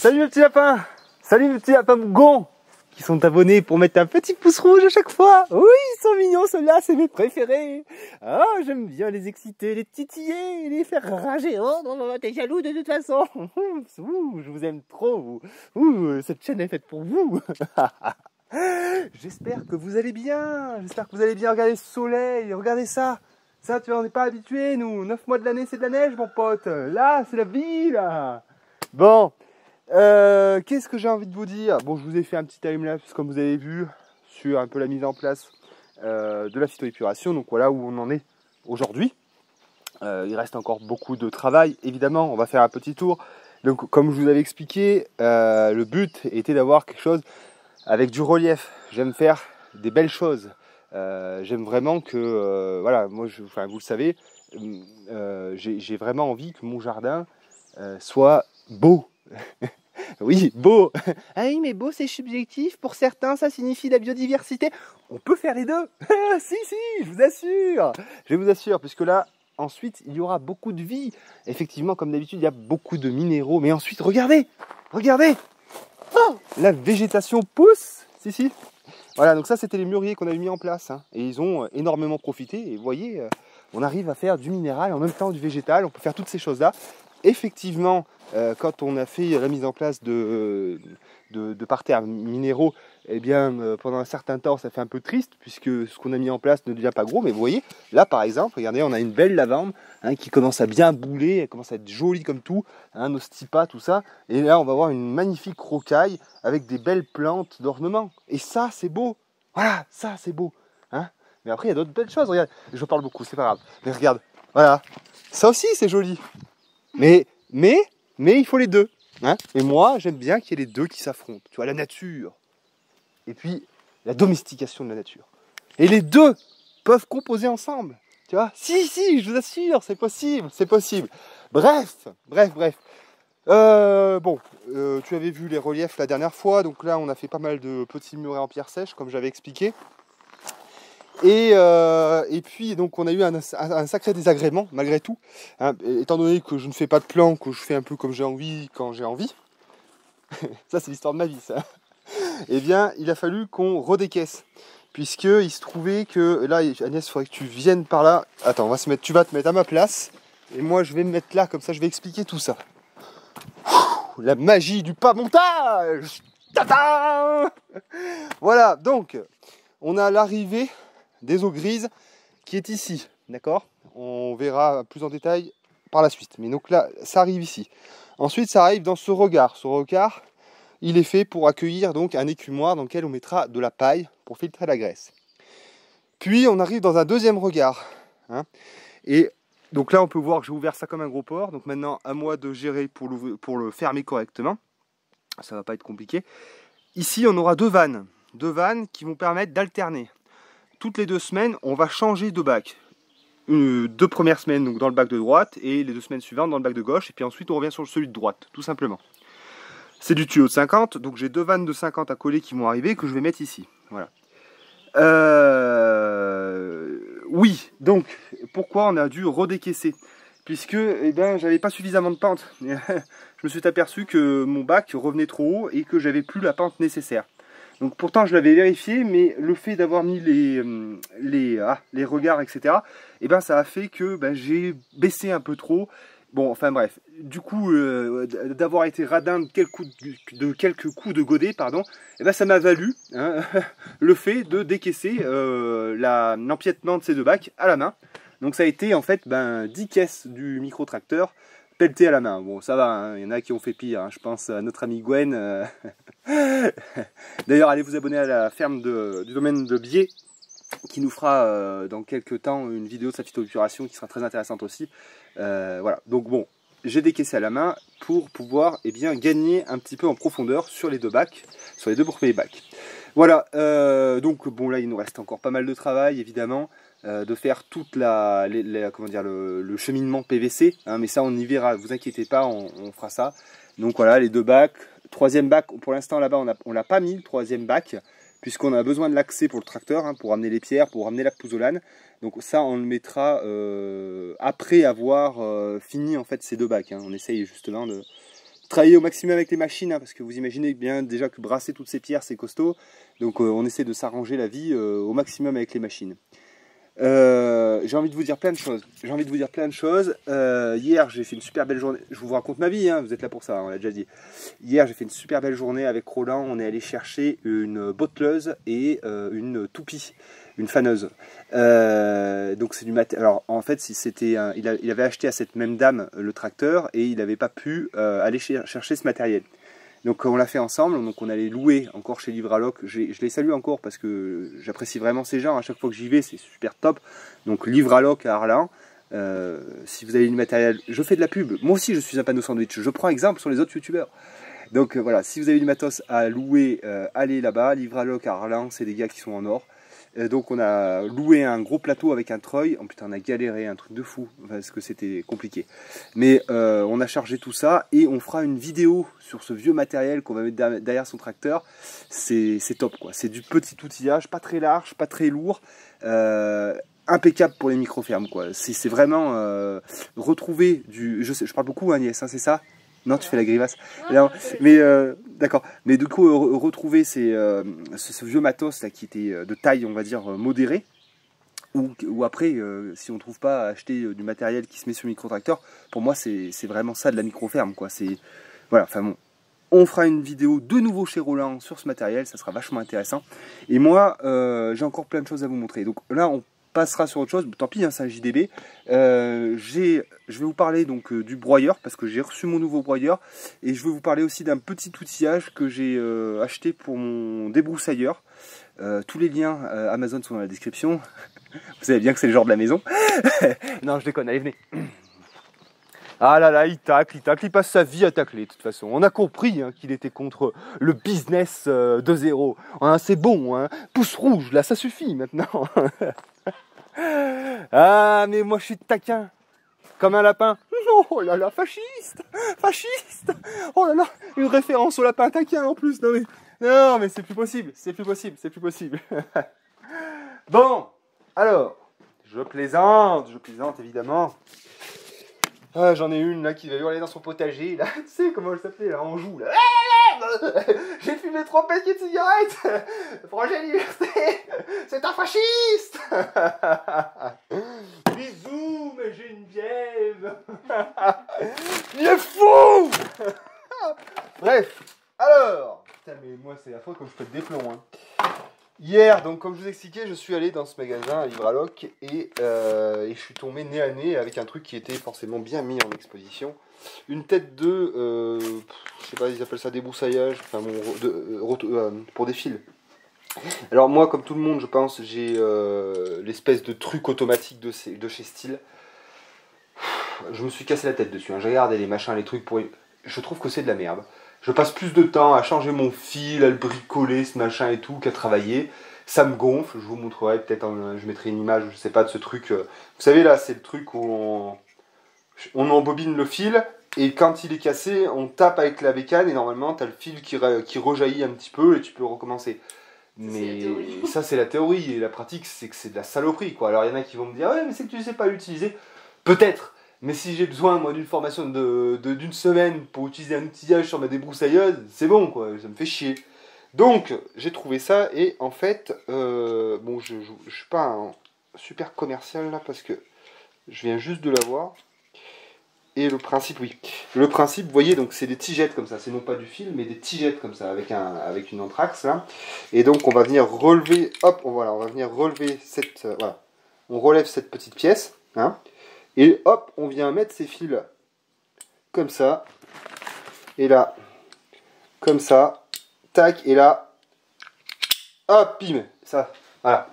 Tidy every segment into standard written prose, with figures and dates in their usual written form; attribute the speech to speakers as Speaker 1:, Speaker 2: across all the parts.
Speaker 1: Salut mes petits lapins! Salut mes petits lapins mougons qui sont abonnés pour mettre un petit pouce rouge à chaque fois. Oui, ils sont mignons ceux-là, c'est mes préférés. Ah, j'aime bien les exciter, les titiller, les faire rager. Oh non, non, t'es jaloux de toute façon. Ouh, je vous aime trop. Vous. Ouh, cette chaîne est faite pour vous. J'espère que vous allez bien. J'espère que vous allez bien. Regardez ce soleil, regardez ça. Ça, tu vois, on n'est pas habitués, nous. 9 mois de l'année, c'est de la neige, mon pote. Là, c'est la vie, là. Bon. Qu'est-ce que j'ai envie de vous dire? Bon, je vous ai fait un petit timelapse, comme vous avez vu, sur un peu la mise en place de la phytoépuration. Donc voilà où on en est aujourd'hui. Il reste encore beaucoup de travail, évidemment. On va faire un petit tour. Donc, comme je vous avais expliqué, le but était d'avoir quelque chose avec du relief. J'aime faire des belles choses. J'aime vraiment que, voilà, moi, vous le savez, j'ai vraiment envie que mon jardin soit beau. Oui, beau. Ah oui, mais beau, c'est subjectif. Pour certains, ça signifie la biodiversité. On peut faire les deux. Si, je vous assure. Je vous assure, puisque là, ensuite, il y aura beaucoup de vie. Effectivement, comme d'habitude, il y a beaucoup de minéraux. Mais ensuite, regardez. Oh, la végétation pousse. Si. Voilà, donc ça, c'était les mûriers qu'on avait mis en place. Hein, et ils ont énormément profité. Et vous voyez, on arrive à faire du minéral, en même temps du végétal. On peut faire toutes ces choses-là. Effectivement, quand on a fait la mise en place de parterres minéraux, eh bien, pendant un certain temps, ça fait un peu triste, puisque ce qu'on a mis en place ne devient pas gros. Mais vous voyez, là, par exemple, regardez, on a une belle lavande qui commence à bien bouler, elle commence à être jolie comme tout, nos stipas, tout ça. Et là, on va avoir une magnifique rocaille avec des belles plantes d'ornement. Et ça, c'est beau. Voilà, ça, c'est beau. Hein, mais après, il y a d'autres belles choses. Regarde, je parle beaucoup, c'est pas grave. Mais regarde, voilà. Ça aussi, c'est joli. Mais il faut les deux. Hein, et moi, j'aime bien qu'il y ait les deux qui s'affrontent. Tu vois, la nature et puis la domestication de la nature. Et les deux peuvent composer ensemble. Tu vois, si, je vous assure, c'est possible. Bref. Bon, tu avais vu les reliefs la dernière fois. Donc là, on a fait pas mal de petits murets en pierre sèche, comme j'avais expliqué. Et puis donc on a eu un sacré désagrément malgré tout, hein, étant donné que je ne fais pas de plan, que je fais un peu comme j'ai envie quand j'ai envie. Ça c'est l'histoire de ma vie ça. Eh bien il a fallu qu'on redécaisse, puisque il se trouvait que là, Agnès, il faudrait que tu viennes par là. Attends, tu vas te mettre à ma place et moi je vais me mettre là, comme ça je vais expliquer tout ça. La magie du pas montage. Tata. Voilà, donc on a l'arrivée des eaux grises qui est ici, d'accord? On verra plus en détail par la suite. Mais donc là, ça arrive ici. Ensuite, ça arrive dans ce regard. Ce regard, il est fait pour accueillir donc un écumoire dans lequel on mettra de la paille pour filtrer la graisse. Puis on arrive dans un deuxième regard. Hein, et donc là, on peut voir que j'ai ouvert ça comme un gros porc. Donc maintenant, à moi de gérer pour le fermer correctement. Ça va pas être compliqué. Ici, on aura deux vannes qui vont permettre d'alterner. Toutes les 2 semaines, on va changer de bac. 2 premières semaines donc dans le bac de droite et les 2 semaines suivantes dans le bac de gauche. Et puis ensuite, on revient sur celui de droite, tout simplement. C'est du tuyau de 50, donc j'ai 2 vannes de 50 à coller qui vont arriver que je vais mettre ici. Voilà. Oui, donc pourquoi on a dû redécaisser? Puisque j'avais pas suffisamment de pente. Je me suis aperçu que mon bac revenait trop haut et que j'avais plus la pente nécessaire. Donc pourtant je l'avais vérifié, mais le fait d'avoir mis les regards, etc., ça a fait que j'ai baissé un peu trop. Bon, enfin bref, du coup, d'avoir été radin de quelques coups de godet, pardon, ça m'a valu le fait de décaisser l'empiètement de ces 2 bacs à la main. Donc ça a été en fait 10 caisses du micro-tracteur pelletées à la main. Bon, ça va, hein, il y en a qui ont fait pire, hein, je pense à notre ami Gwen. D'ailleurs, allez vous abonner à la ferme du domaine de Biais, qui nous fera dans quelques temps une vidéo de sa phytoépuration qui sera très intéressante aussi. Voilà, donc bon, j'ai décaissé à la main pour pouvoir gagner un petit peu en profondeur sur les 2 bacs, sur les 2 premiers bacs. Voilà, donc bon là il nous reste encore pas mal de travail évidemment, de faire toute le cheminement PVC, hein, mais ça on y verra, vous inquiétez pas, on fera ça. Donc voilà, les 2 bacs. 3e bac, pour l'instant là-bas on l'a pas mis, le 3e bac, puisqu'on a besoin de l'accès pour le tracteur, hein, pour ramener les pierres, pour ramener la pouzzolane. Donc ça on le mettra après avoir fini en fait ces 2 bacs. Hein. On essaye justement travailler au maximum avec les machines, hein, parce que vous imaginez bien déjà que brasser toutes ces pierres, c'est costaud. Donc on essaie de s'arranger la vie au maximum avec les machines. J'ai envie de vous dire plein de choses. Hier, j'ai fait une super belle journée. Je vous raconte ma vie, hein, vous êtes là pour ça, on l'a déjà dit. Hier, j'ai fait une super belle journée avec Roland. On est allé chercher une botteleuse et une toupie, une faneuse. Donc c'est du matériel. Alors en fait, il avait acheté à cette même dame le tracteur et il n'avait pas pu aller chercher ce matériel. Donc on l'a fait ensemble, donc on allait louer encore chez Livraloc. Je les salue encore parce que j'apprécie vraiment ces gens, à chaque fois que j'y vais c'est super top. Donc Livraloc à Arlin, si vous avez du matériel, je fais de la pub, moi aussi je suis un panneau sandwich, je prends exemple sur les autres youtubeurs. Donc voilà, si vous avez du matos à louer, allez là-bas, Livraloc à Arlin, c'est des gars qui sont en or. Donc on a loué un gros plateau avec un treuil. Oh putain, on a galéré, un truc de fou parce que c'était compliqué. Mais on a chargé tout ça et on fera une vidéo sur ce vieux matériel qu'on va mettre derrière son tracteur. C'est top quoi. C'est du petit outillage, pas très large, pas très lourd. Impeccable pour les micro-fermes quoi. C'est vraiment retrouver du. Je parle beaucoup Agnès, hein, c'est ça? Non, tu fais la grimace. Non, mais d'accord. Mais du coup, retrouver ce vieux matos là qui était de taille, on va dire, modérée. Ou après, si on ne trouve pas à acheter du matériel qui se met sur le micro-tracteur, pour moi, c'est vraiment ça de la micro-ferme, quoi. Voilà, enfin bon. On fera une vidéo de nouveau chez Roland sur ce matériel, ça sera vachement intéressant. Et moi, j'ai encore plein de choses à vous montrer. Donc là, on passera sur autre chose, tant pis, hein, c'est un JDB. Je vais vous parler donc du broyeur, parce que j'ai reçu mon nouveau broyeur. Et je vais vous parler aussi d'un petit outillage que j'ai acheté pour mon débroussailleur. Tous les liens Amazon sont dans la description. Vous savez bien que c'est le genre de la maison. Non, je déconne, allez, venez. Ah là là, il tacle, il passe sa vie à tacler de toute façon. On a compris hein, qu'il était contre le business de zéro. Hein, c'est bon, hein. Pouce rouge, là, ça suffit maintenant. Ah, mais moi je suis taquin, comme un lapin. Oh là là, fasciste, fasciste. Oh là là, une référence au lapin taquin en plus. Non mais c'est plus possible, c'est plus possible, c'est plus possible. Bon, alors, je plaisante évidemment. Ah, j'en ai une là qui va hurler dans son potager, là. Tu sais comment elle s'appelait, là, Anjou, là. J'ai fumé 3 paquets de cigarettes. Projet liberté. C'est un fasciste. Bisous, mais Geneviève. Il est fou. Bref, alors. Putain, mais moi, c'est la fois comme je pète des plombs, hein. Hier, donc comme je vous expliquais, je suis allé dans ce magasin à Livraloc et je suis tombé nez à nez avec un truc qui était forcément bien mis en exposition. Une tête de, je sais pas, ils appellent ça débroussaillage, enfin pour des fils. Alors moi, comme tout le monde, je pense, j'ai l'espèce de truc automatique de chez Stihl. Je me suis cassé la tête dessus, hein. J'ai regardé les machins, les trucs pour... Je trouve que c'est de la merde. Je passe plus de temps à changer mon fil, à le bricoler, ce machin et tout, qu'à travailler. Ça me gonfle, je vous montrerai, peut-être, je mettrai une image, je sais pas, de ce truc. Vous savez, là, c'est le truc où on embobine le fil, et quand il est cassé, on tape avec la bécane, et normalement, tu as le fil qui rejaillit un petit peu, et tu peux recommencer. Mais ça, c'est la théorie, et la pratique, c'est que c'est de la saloperie, quoi. Alors, il y en a qui vont me dire, ouais, mais c'est que tu sais pas l'utiliser. Peut-être. Mais si j'ai besoin, moi, d'une formation d'une semaine pour utiliser un outillage sur ma débroussailleuse, c'est bon, quoi, ça me fait chier. Donc, j'ai trouvé ça, et en fait, bon, je suis pas un super commercial, là, parce que je viens juste de l'avoir. Et le principe, oui. Le principe, vous voyez, donc c'est des tigettes comme ça, c'est non pas du fil, mais des tigettes comme ça, avec une anthrax, là. Et donc, on va venir relever, hop, voilà, on va venir relever cette, voilà. On relève cette petite pièce, hein. Et hop, on vient mettre ces fils comme ça. Et là, comme ça. Tac, et là. Hop, bim. Ça, voilà.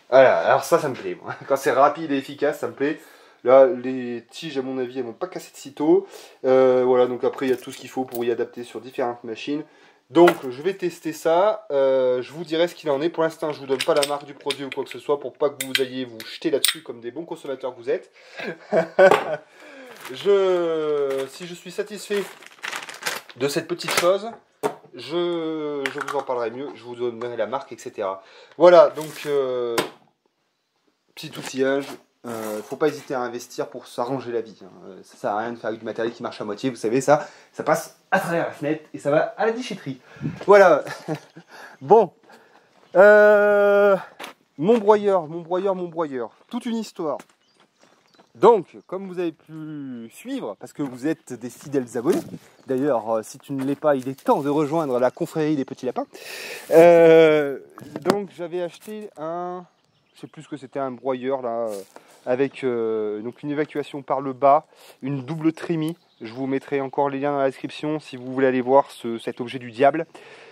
Speaker 1: Voilà, alors ça me plaît, moi. Quand c'est rapide et efficace, ça me plaît. Là, les tiges, à mon avis, elles vont pas casser de sitôt. Voilà, donc après, il y a tout ce qu'il faut pour y adapter sur différentes machines. Donc, je vais tester ça. Je vous dirai ce qu'il en est. Pour l'instant, je vous donne pas la marque du produit ou quoi que ce soit pour pas que vous alliez vous jeter là-dessus comme des bons consommateurs que vous êtes. Si je suis satisfait de cette petite chose, je vous en parlerai mieux. Je vous donnerai la marque, etc. Voilà, donc, petit outillage. Faut pas hésiter à investir pour s'arranger la vie. Hein. Ça sert à rien de faire avec du matériel qui marche à moitié. Vous savez, ça passe à travers la fenêtre et ça va à la déchetterie. Voilà. Bon. Mon broyeur. Toute une histoire. Donc, comme vous avez pu suivre, parce que vous êtes des fidèles abonnés, d'ailleurs, si tu ne l'es pas, il est temps de rejoindre la confrérie des petits lapins. Donc, j'avais acheté je sais plus ce que c'était, un broyeur là, avec donc une évacuation par le bas, une double trémie. Je vous mettrai encore les liens dans la description si vous voulez aller voir cet objet du diable,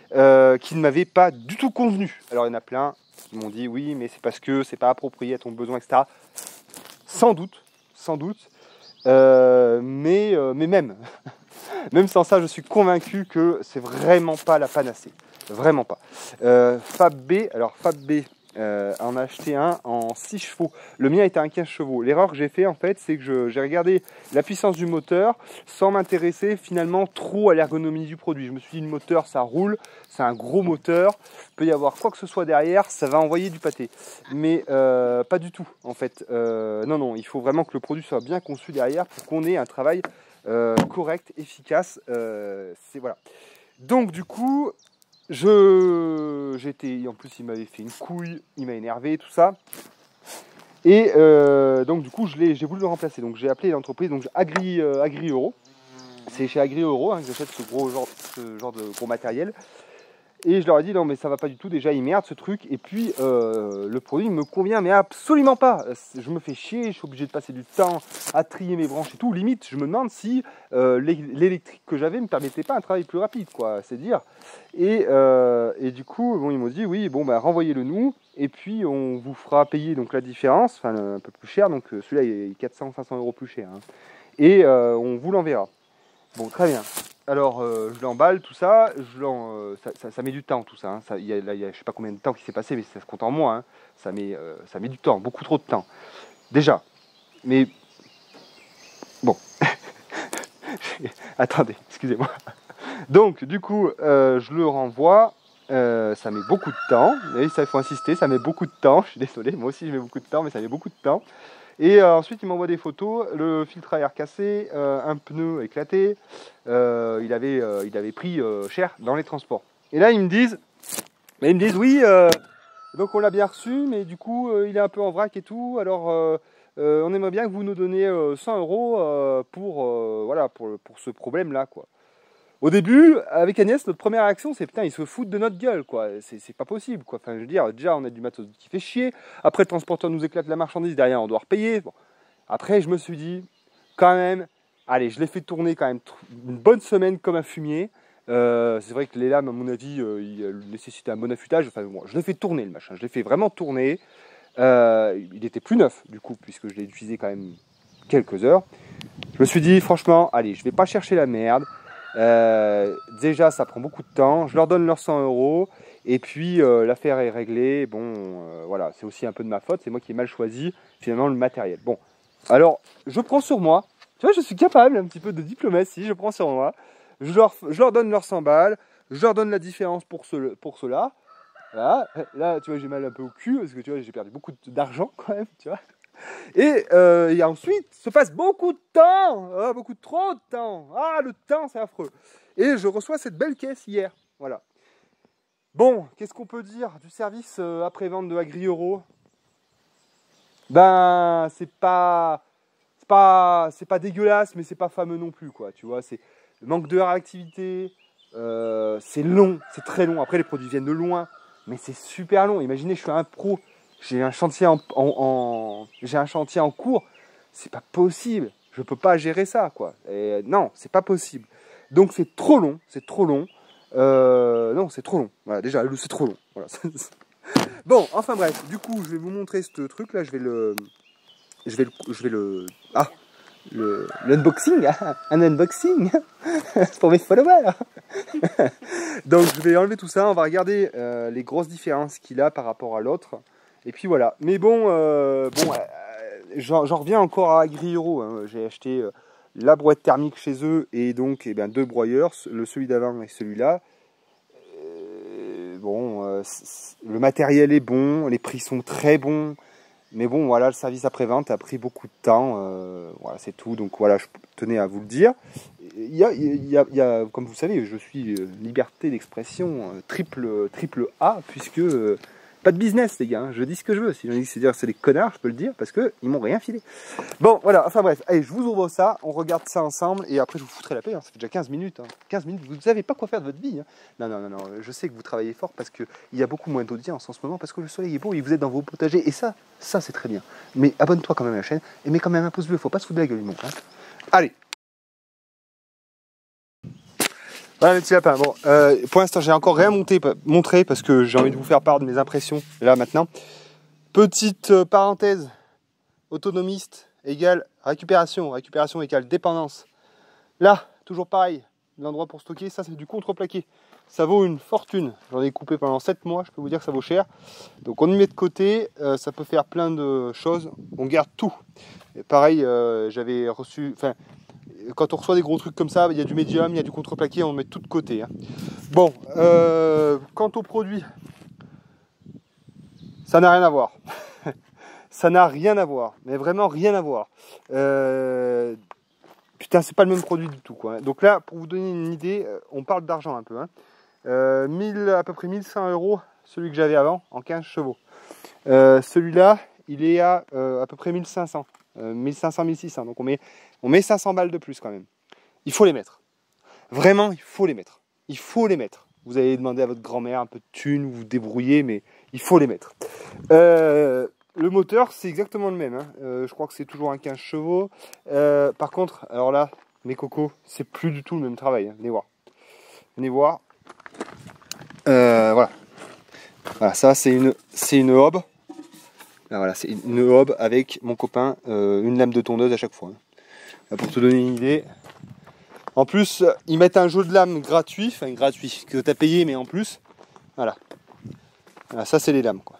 Speaker 1: qui ne m'avait pas du tout convenu. Alors, il y en a plein qui m'ont dit oui, mais c'est parce que c'est pas approprié à ton besoin, etc. Sans doute. Mais même, même sans ça, je suis convaincu que c'est vraiment pas la panacée. Vraiment pas. Fab B, en a acheté un en 6 chevaux. Le mien était un 15 chevaux. L'erreur que j'ai fait, en fait, c'est que j'ai regardé la puissance du moteur sans m'intéresser finalement trop à l'ergonomie du produit. Je me suis dit, le moteur, ça roule, c'est un gros moteur, il peut y avoir quoi que ce soit derrière, ça va envoyer du pâté. Mais pas du tout, en fait. Non, il faut vraiment que le produit soit bien conçu derrière pour qu'on ait un travail correct, efficace. Voilà. Donc, du coup... en plus il m'avait fait une couille, il m'a énervé, tout ça. Et donc du coup j'ai voulu le remplacer. Donc j'ai appelé l'entreprise, donc Agri Euro. C'est chez Agri Euro que j'achète ce genre de gros matériel. Et je leur ai dit non mais ça va pas du tout, déjà il merde ce truc. Et puis le produit me convient mais absolument pas. Je me fais chier, je suis obligé de passer du temps à trier mes branches et tout. Limite je me demande si l'électrique que j'avais ne me permettait pas un travail plus rapide, quoi, c'est dire. Et du coup bon, ils m'ont dit oui bon bah renvoyez-le nous et puis on vous fera payer donc la différence, enfin un peu plus cher, donc celui-là il est 400-500 euros plus cher, hein. Et on vous l'enverra. Bon, très bien. Alors, je l'emballe, tout ça. Ça met du temps, tout ça, hein. Il y a, je sais pas combien de temps qui s'est passé, mais ça se compte en mois, hein. Ça met du temps, beaucoup trop de temps. Déjà. Mais, bon. Attendez, excusez-moi. Donc, du coup, je le renvoie. Ça met beaucoup de temps. Et ça, il faut insister, ça met beaucoup de temps. Je suis désolé, moi aussi, je mets beaucoup de temps, mais ça met beaucoup de temps. Et ensuite, il m'envoie des photos, le filtre à air cassé, un pneu éclaté. Il avait pris cher dans les transports. Et là, ils me disent oui, donc on l'a bien reçu, mais du coup, il est un peu en vrac et tout. Alors, on aimerait bien que vous nous donniez 100 euros pour ce problème-là, quoi. Au début, avec Agnès, notre première réaction, c'est putain, ils se foutent de notre gueule, quoi. C'est pas possible, quoi. Enfin, je veux dire, déjà, on a du matos qui fait chier. Après, le transporteur nous éclate la marchandise, derrière, on doit repayer. Bon. Après, je me suis dit, quand même, allez, je l'ai fait tourner quand même une bonne semaine comme un fumier. C'est vrai que les lames, à mon avis, il nécessitaient un bon affûtage. Enfin, bon, je l'ai fait tourner, le machin. Je l'ai fait vraiment tourner. Il était plus neuf, du coup, puisque je l'ai utilisé quand même quelques heures. Je me suis dit, franchement, allez, je vais pas chercher la merde. Déjà ça prend beaucoup de temps, je leur donne leurs 100 euros et puis l'affaire est réglée. Bon voilà, c'est aussi un peu de ma faute, c'est moi qui ai mal choisi finalement le matériel. Bon, alors je prends sur moi, tu vois, je suis capable un petit peu de diplomatie, je prends sur moi, je leur donne leurs 100 balles, je leur donne la différence pour cela. Voilà. Là tu vois, j'ai mal un peu au cul parce que tu vois, j'ai perdu beaucoup d'argent quand même, tu vois. Et ensuite, se passe beaucoup de temps, beaucoup trop de temps. Ah, le temps, c'est affreux. Et je reçois cette belle caisse hier. Voilà. Bon, qu'est-ce qu'on peut dire du service après-vente de Agri Euro? Ben, c'est pas dégueulasse, mais c'est pas fameux non plus, quoi. Tu vois, c'est le manque de réactivité. C'est long, c'est très long. Après, les produits viennent de loin, mais c'est super long. Imaginez, je suis un pro. J'ai un chantier en cours, c'est pas possible. Je peux pas gérer ça, quoi. Et non, c'est pas possible. Donc c'est trop long, non, c'est trop long. Voilà, déjà, c'est trop long. Voilà. Bon, enfin bref, du coup, je vais vous montrer ce truc là. L'unboxing, un unboxing pour mes followers. Donc je vais enlever tout ça, on va regarder les grosses différences qu'il a par rapport à l'autre. Et puis voilà. Mais bon, j'en reviens encore à Agri Euro, hein. J'ai acheté la brouette thermique chez eux et donc deux broyeurs, celui d'avant et celui-là. Le matériel est bon, les prix sont très bons. Mais bon, voilà, le service après-vente a pris beaucoup de temps. Voilà, c'est tout. Donc voilà, je tenais à vous le dire. comme vous savez, je suis liberté d'expression triple A, puisque pas de business, les gars. Hein. Je dis ce que je veux. Si j'en dis que c'est des connards, je peux le dire, parce qu'ils m'ont rien filé. Bon, voilà. Enfin bref, allez, je vous ouvre ça. On regarde ça ensemble, et après je vous foutrai la paix. Hein. Ça fait déjà 15 minutes. Hein. 15 minutes, vous ne savez pas quoi faire de votre vie. Hein. Non. Je sais que vous travaillez fort, parce qu'il y a beaucoup moins d'audience en ce moment, parce que le soleil est beau, et vous êtes dans vos potagers. Et ça c'est très bien. Mais abonne-toi quand même à la chaîne, et mets quand même un pouce bleu. Faut pas se foutre de la gueule, du monde. Hein. Allez. Voilà mes petits lapins, bon, pour l'instant j'ai encore rien montré parce que j'ai envie de vous faire part de mes impressions là maintenant. Petite parenthèse, autonomiste égale récupération, récupération égale dépendance. Là, toujours pareil, l'endroit pour stocker, ça c'est du contreplaqué. Ça vaut une fortune, j'en ai coupé pendant 7 mois, je peux vous dire que ça vaut cher. Donc on y met de côté, ça peut faire plein de choses, on garde tout. Et pareil, j'avais reçu, quand on reçoit des gros trucs comme ça, il y a du médium, il y a du contreplaqué, on met tout de côté. Hein. Bon, quant au produit, ça n'a rien à voir. Ça n'a rien à voir, mais vraiment rien à voir. Putain, c'est pas le même produit du tout, quoi. Donc là, pour vous donner une idée, on parle d'argent un peu. Hein. À peu près 1100 €, celui que j'avais avant, en 15 chevaux. Celui-là, il est à peu près 1500. 1500-1600, donc on met 500 balles de plus quand même. Il faut les mettre. Vraiment, il faut les mettre. Il faut les mettre. Vous allez demander à votre grand-mère un peu de thunes, vous vous débrouillez, mais il faut les mettre. Le moteur, c'est exactement le même. Hein. Je crois que c'est toujours un 15 chevaux. Par contre, alors là, mes cocos, c'est plus du tout le même travail. Hein. Venez voir. Venez voir. Voilà. Voilà, ça c'est une hob. Là, voilà, c'est une hob avec mon copain, une lame de tondeuse à chaque fois. Hein. Là, pour te donner une idée. En plus, ils mettent un jeu de lame gratuit, enfin gratuit, que tu as payé, mais en plus, voilà. Voilà, ça c'est les lames, quoi.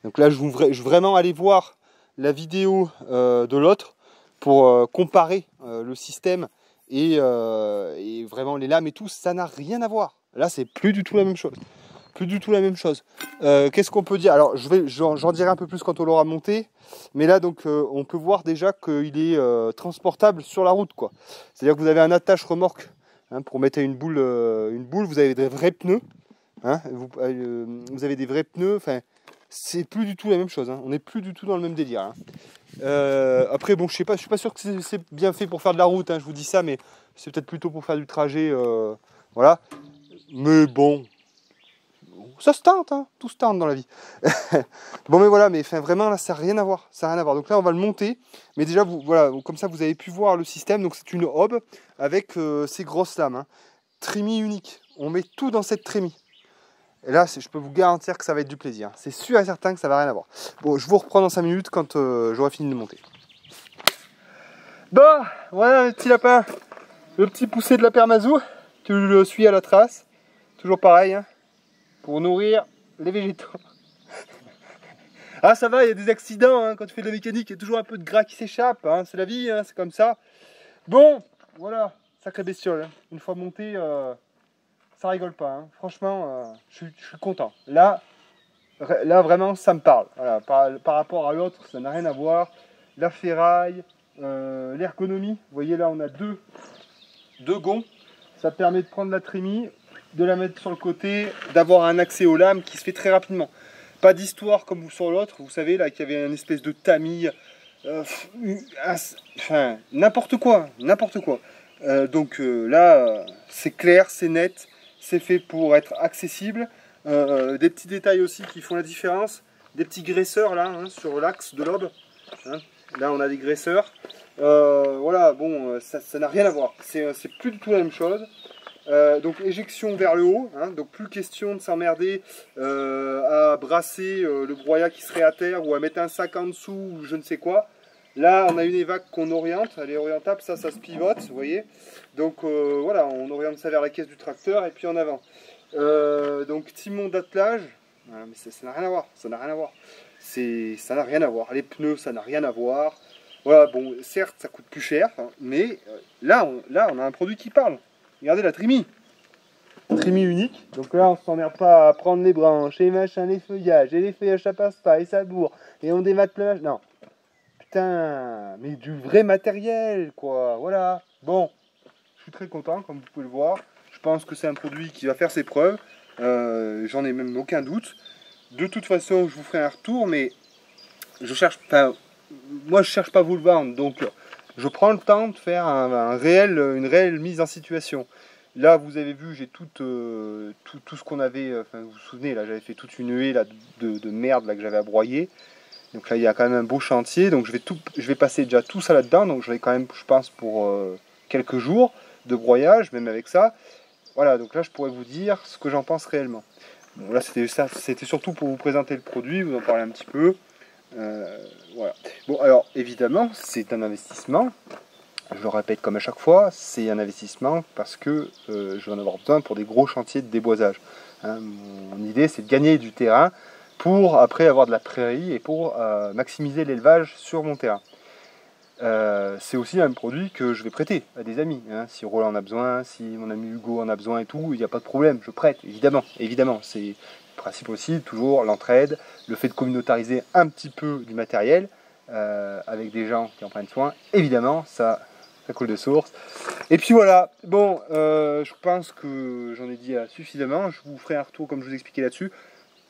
Speaker 1: Donc là, je veux vraiment aller voir la vidéo de l'autre pour comparer le système et vraiment les lames et tout, ça n'a rien à voir. Là, c'est plus du tout la même chose. Plus du tout la même chose. Qu'est-ce qu'on peut dire? Alors, j'en dirai un peu plus quand on l'aura monté. Mais là, donc, on peut voir déjà qu'il est transportable sur la route, quoi. C'est-à-dire que vous avez un attache remorque hein, pour mettre une boule. Vous avez des vrais pneus. Hein, vous avez des vrais pneus. Enfin, c'est plus du tout la même chose. Hein. On n'est plus du tout dans le même délire. Hein. Après, bon, je suis pas sûr que c'est bien fait pour faire de la route. Hein, je vous dis ça, mais c'est peut-être plutôt pour faire du trajet. Voilà. Mais bon. Ça se tente, hein, tout se tente dans la vie. Bon, mais voilà, mais vraiment là, ça n'a rien à voir. Ça n'a rien à voir. Donc là, on va le monter. Mais déjà, voilà, comme ça, vous avez pu voir le système. Donc c'est une hob avec ces grosses lames. Hein. Trémie unique. On met tout dans cette trémie. Et là, je peux vous garantir que ça va être du plaisir. C'est sûr et certain que ça va rien avoir. Bon, je vous reprends dans 5 minutes quand j'aurai fini de monter. Bon, voilà le petit lapin. Le petit poussé de la permazou. Tu le suis à la trace. Toujours pareil, hein. Pour nourrir les végétaux. Ah ça va, il y a des accidents hein, quand tu fais de la mécanique, il y a toujours un peu de gras qui s'échappe, hein, c'est la vie, hein, c'est comme ça. Bon, voilà, sacrée bestiole. Hein. Une fois monté, ça rigole pas. Hein. Franchement, je suis content. Là vraiment, ça me parle. Voilà, par rapport à l'autre, ça n'a rien à voir. La ferraille, l'ergonomie. Vous voyez là, on a deux gonds. Ça permet de prendre la trémie, de la mettre sur le côté, d'avoir un accès aux lames qui se fait très rapidement. Pas d'histoire comme sur l'autre, vous savez là qu'il y avait une espèce de tamis, enfin n'importe quoi, n'importe quoi. Donc là c'est clair, c'est net, c'est fait pour être accessible. Des petits détails aussi qui font la différence, des petits graisseurs là hein, sur l'axe de l'aube. Hein. Là on a des graisseurs. Voilà, bon, ça n'a rien à voir, c'est plus du tout la même chose. Donc éjection vers le haut, hein, donc plus question de s'emmerder à brasser le broyat qui serait à terre ou à mettre un sac en dessous ou je ne sais quoi. Là on a une évac qu'on oriente, elle est orientable, ça se pivote, vous voyez. Donc voilà, on oriente ça vers la caisse du tracteur et puis en avant. Donc timon d'attelage, voilà, mais ça n'a rien à voir, ça n'a rien à voir. Ça n'a rien à voir, les pneus ça n'a rien à voir. Voilà, bon, certes ça coûte plus cher, hein, mais là on a un produit qui parle. Regardez la trémie. Trémie unique. Donc là, on ne s'emmerde pas à prendre les branches, et machin, les feuillages, et les feuillages ça passe pas, et ça bourre, et on démate le machin. Non. Putain, mais du vrai matériel, quoi. Voilà. Bon. suis très content, comme vous pouvez le voir. Je pense que c'est un produit qui va faire ses preuves. J'en ai même aucun doute. De toute façon, je vous ferai un retour, mais je cherche, moi je cherche pas à vous le vendre, donc je prends le temps de faire une réelle mise en situation. Là, vous avez vu, j'ai tout ce qu'on avait, vous vous souvenez, là j'avais fait toute une haie là, de merde là, que j'avais à broyer. Donc là, il y a quand même un beau chantier, donc je vais passer déjà tout ça là-dedans, donc je vais quand même, je pense, pour quelques jours de broyage, même avec ça. Voilà, donc là, je pourrais vous dire ce que j'en pense réellement. Bon, là, c'était surtout pour vous présenter le produit, vous en parler un petit peu. Voilà. Bon, alors, évidemment, c'est un investissement. Je le répète comme à chaque fois, c'est un investissement parce que je vais en avoir besoin pour des gros chantiers de déboisage. Hein, mon idée, c'est de gagner du terrain pour après avoir de la prairie et pour maximiser l'élevage sur mon terrain. C'est aussi un produit que je vais prêter à des amis. Hein. Si Roland en a besoin, si mon ami Hugo en a besoin et tout, il n'y a pas de problème, je prête, évidemment. Évidemment, c'est le principe aussi, toujours l'entraide, le fait de communautariser un petit peu du matériel avec des gens qui en prennent soin. Évidemment, ça coule de source. Et puis voilà, bon, je pense que j'en ai dit suffisamment. Je vous ferai un retour comme je vous expliquais là-dessus.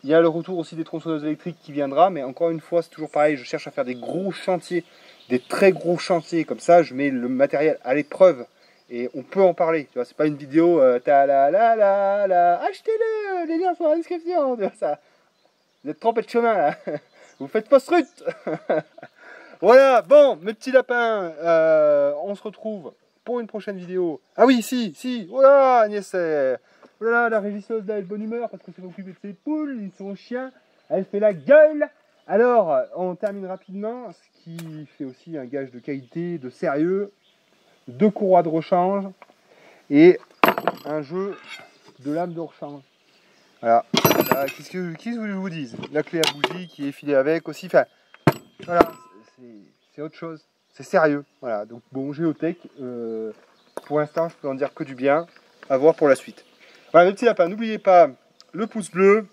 Speaker 1: Il y a le retour aussi des tronçonneuses électriques qui viendra, mais encore une fois, c'est toujours pareil, je cherche à faire des gros chantiers, des très gros chantiers, comme ça, je mets le matériel à l'épreuve, et on peut en parler, tu vois, c'est pas une vidéo, achetez-le, les liens sont dans la description, tu vois, ça, vous êtes trompé de chemin, là, vous faites fausse route. Voilà, bon, mes petits lapins, on se retrouve pour une prochaine vidéo. Ah oui, si, voilà, Agnès, voilà, la régisseuse là, elle est de bonne humeur parce que c'est occupé de ses poules, ils sont chiens, elle fait la gueule. Alors, on termine rapidement, ce qui fait aussi un gage de qualité, de sérieux, 2 courroies de rechange et un jeu de lame de rechange. Voilà, qu'est-ce que je vous dise? La clé à bougie qui est filée avec aussi, enfin, voilà, c'est autre chose, c'est sérieux. Voilà, donc bon, Géotech, pour l'instant, je peux en dire que du bien, à voir pour la suite. Voilà, mes petits lapins, n'oubliez pas le pouce bleu,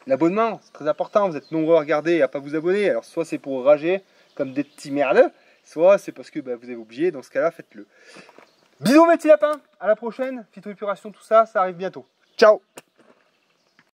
Speaker 1: l'abonnement, c'est très important, vous êtes nombreux à regarder et à pas vous abonner, alors soit c'est pour rager comme des petits merdeux, soit c'est parce que vous avez oublié, dans ce cas-là, faites-le. Bisous mes petits lapins, à la prochaine, phytoépuration, tout ça, ça arrive bientôt. Ciao!